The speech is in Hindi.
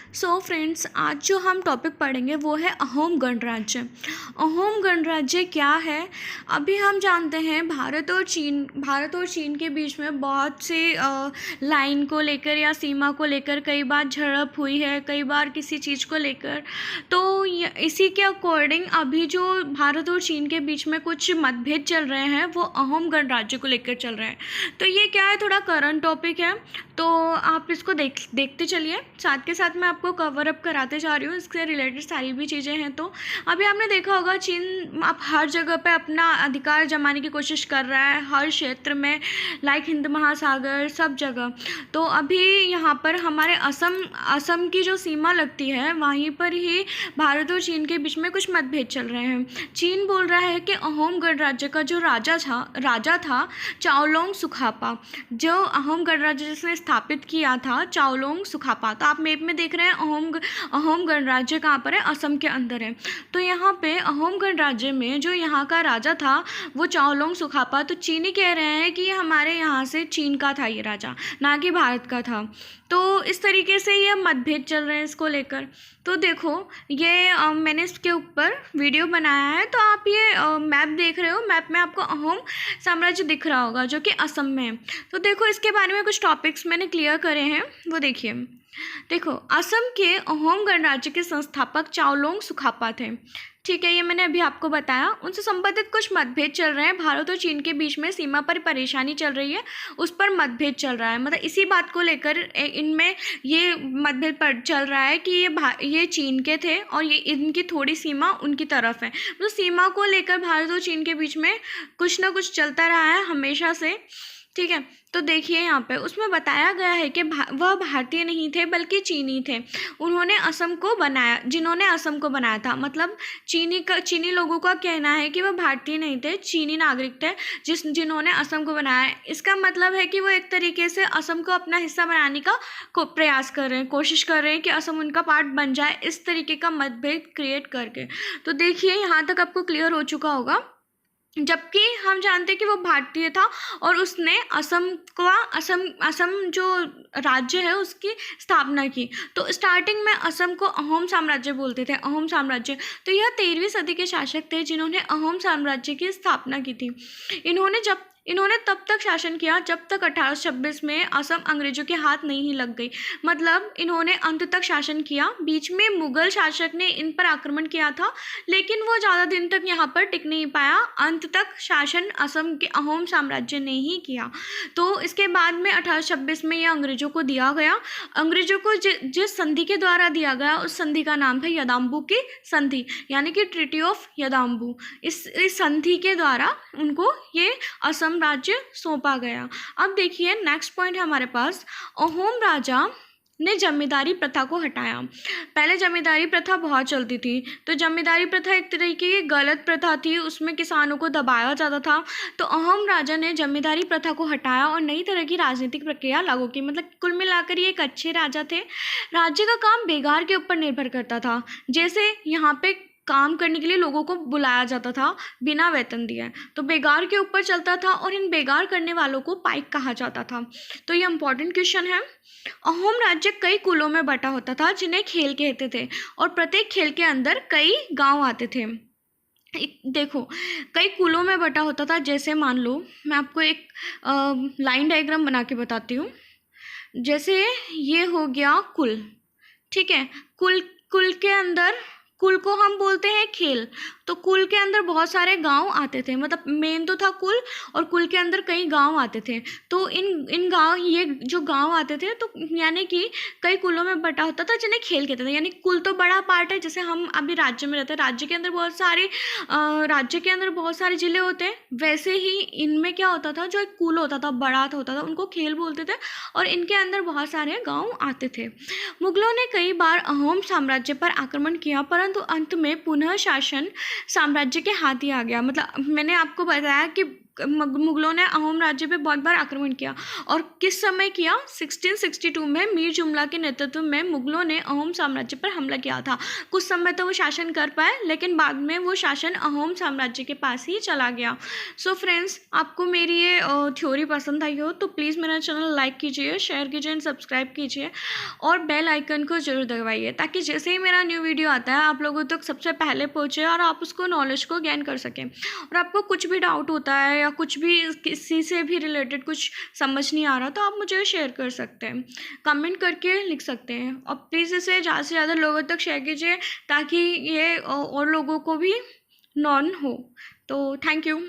सो फ्रेंड्स, आज जो हम टॉपिक पढ़ेंगे वो है अहोम गणराज्य। अहोम गणराज्य क्या है? अभी हम जानते हैं भारत और चीन के बीच में बहुत से लाइन को लेकर या सीमा को लेकर कई बार झड़प हुई है, कई बार किसी चीज़ को लेकर। तो इसी के अकॉर्डिंग अभी जो भारत और चीन के बीच में कुछ मतभेद चल रहे हैं वो अहोम गणराज्य को लेकर चल रहे हैं। तो ये क्या है, थोड़ा करंट टॉपिक है, तो आप इसको देखते चलिए। साथ के साथ मैं आपको कवर अप कराते जा रही हूँ, इससे रिलेटेड सारी भी चीज़ें हैं। तो अभी आपने देखा होगा चीन अब हर जगह पे अपना अधिकार जमाने की कोशिश कर रहा है, हर क्षेत्र में, लाइक हिंद महासागर सब जगह। तो अभी यहाँ पर हमारे असम की जो सीमा लगती है वहीं पर ही भारत और चीन के बीच में कुछ मतभेद चल रहे हैं। चीन बोल रहा है कि अहोम गणराज्य का जो राजा था चाओलोंग सुखापा, जो अहोम गणराज्य जिसने स्थापित किया था चाओलोंग सुखापा। तो आप मैप में देख रहे हैं अहोम गणराज्य कहाँ पर है, असम के अंदर है। तो यहाँ पे अहोम गणराज्य में जो यहाँ का राजा था वो चाओलोंग सुखापा। तो चीनी कह रहे हैं कि हमारे यहाँ से चीन का था ये राजा, ना कि भारत का था। तो इस तरीके से ये मतभेद चल रहे हैं इसको लेकर। तो देखो ये मैंने इसके ऊपर वीडियो बनाया है, तो आप ये मैप देख रहे हो, मैप में आपको अहोम साम्राज्य दिख रहा होगा जो कि असम में है। तो देखो इसके बारे में कुछ टॉपिक्स मैंने क्लियर करे हैं, वो देखिए। देखो, असम के अहोम गणराज्य के संस्थापक चाओलोंग सुखापा थे। ठीक है, ये मैंने अभी आपको बताया। उनसे संबंधित कुछ मतभेद चल रहे हैं, भारत और चीन के बीच में सीमा पर परेशानी चल रही है, उस पर मतभेद चल रहा है। मतलब इसी बात को लेकर इनमें ये मतभेद चल रहा है कि ये चीन के थे और ये इनकी थोड़ी सीमा उनकी तरफ है। मतलब सीमा को लेकर भारत और चीन के बीच में कुछ ना कुछ चलता रहा है हमेशा से। ठीक है, तो देखिए यहाँ पे उसमें बताया गया है कि वह भारतीय नहीं थे बल्कि चीनी थे। उन्होंने असम को बनाया, जिन्होंने असम को बनाया था। मतलब चीनी लोगों का कहना है कि वह भारतीय नहीं थे, चीनी नागरिक थे जिन्होंने असम को बनाया। इसका मतलब है कि वो एक तरीके से असम को अपना हिस्सा बनाने का प्रयास कर रहे हैं, कोशिश कर रहे हैं कि असम उनका पार्ट बन जाए, इस तरीके का मतभेद क्रिएट करके। तो देखिए यहाँ तक आपको क्लियर हो चुका होगा। जबकि हम जानते हैं कि वो भारतीय था और उसने असम जो राज्य है उसकी स्थापना की। तो स्टार्टिंग में असम को अहोम साम्राज्य बोलते थे, अहोम साम्राज्य। तो यह 13वीं सदी के शासक थे जिन्होंने अहोम साम्राज्य की स्थापना की थी। इन्होंने तब तक शासन किया जब तक 1826 में असम अंग्रेजों के हाथ नहीं लग गई। मतलब इन्होंने अंत तक शासन किया। बीच में मुगल शासक ने इन पर आक्रमण किया था, लेकिन वो ज़्यादा दिन तक यहाँ पर टिक नहीं पाया। अंत तक शासन असम के अहोम साम्राज्य ने ही किया। तो इसके बाद में 1826 में यह अंग्रेजों को दिया गया। अंग्रेजों को जिस संधि के द्वारा दिया गया उस संधि का नाम था यदाम्बू की संधि, यानी कि ट्रीटी ऑफ यदाम्बू। इस संधि के द्वारा उनको ये असम राज्य सौंपा गया। अब देखिए नेक्स्ट पॉइंट है हमारे पास, अहोम राजा ने जमींदारी प्रथा को हटाया। पहले जमींदारी प्रथा बहुत चलती थी। तो जमींदारी प्रथा एक तरीके की गलत प्रथा थी, उसमें किसानों को दबाया जाता था। तो अहोम राजा ने जमींदारी प्रथा को हटाया और नई तरह की राजनीतिक प्रक्रिया लागू की। मतलब कुल मिलाकर ये एक अच्छे राजा थे। राज्य का काम बेगार के ऊपर निर्भर करता था। जैसे यहाँ पे काम करने के लिए लोगों को बुलाया जाता था बिना वेतन दिए, तो बेगार के ऊपर चलता था और इन बेगार करने वालों को पाइक कहा जाता था। तो ये इंपॉर्टेंट क्वेश्चन है। अहोम राज्य कई कुलों में बटा होता था जिन्हें खेल कहते थे, और प्रत्येक खेल के अंदर कई गांव आते थे। देखो कई कुलों में बटा होता था। जैसे मान लो मैं आपको एक लाइन डायग्राम बना के बताती हूँ। जैसे ये हो गया कुल, ठीक है। कुल के अंदर, कुल को हम बोलते हैं खेल। तो कुल के अंदर बहुत सारे गांव आते थे। मतलब मेन तो था कुल, और कुल के अंदर कई गांव आते थे। तो इन गांव, ये जो गांव आते थे, तो यानी कि कई कुलों में बटा होता था जिन्हें खेल कहते थे। यानी कुल तो बड़ा पार्ट है। जैसे हम अभी राज्य में रहते हैं, राज्य के अंदर बहुत सारे जिले होते हैं, वैसे ही इनमें क्या होता था, जो एक कुल होता था, बड़ा होता था, उनको खेल बोलते थे, और इनके अंदर बहुत सारे गाँव आते थे। मुगलों ने कई बार अहोम साम्राज्य पर आक्रमण किया, परंतु अंत में पुनः शासन साम्राज्य के हाथ ही आ गया। मतलब मैंने आपको बताया कि मुगलों ने अहोम राज्य पे बहुत बार आक्रमण किया। और किस समय किया? 1662 में मीर जुमला के नेतृत्व में मुगलों ने अहोम साम्राज्य पर हमला किया था। कुछ समय तो वो शासन कर पाए, लेकिन बाद में वो शासन अहोम साम्राज्य के पास ही चला गया। सो फ्रेंड्स, आपको मेरी ये थ्योरी पसंद आई हो तो प्लीज़ मेरा चैनल लाइक कीजिए, शेयर कीजिए एंड सब्सक्राइब कीजिए और बेल आइकन को जरूर दबाइए, ताकि जैसे ही मेरा न्यू वीडियो आता है आप लोगों तक सबसे पहले पहुँचे और आप उसको नॉलेज को गेन कर सकें। और आपको कुछ भी डाउट होता है या कुछ भी किसी से भी रिलेटेड कुछ समझ नहीं आ रहा तो आप मुझे शेयर कर सकते हैं, कमेंट करके लिख सकते हैं। और प्लीज़ इसे ज़्यादा से ज़्यादा लोगों तक शेयर कीजिए ताकि ये और लोगों को भी नॉन हो। तो थैंक यू।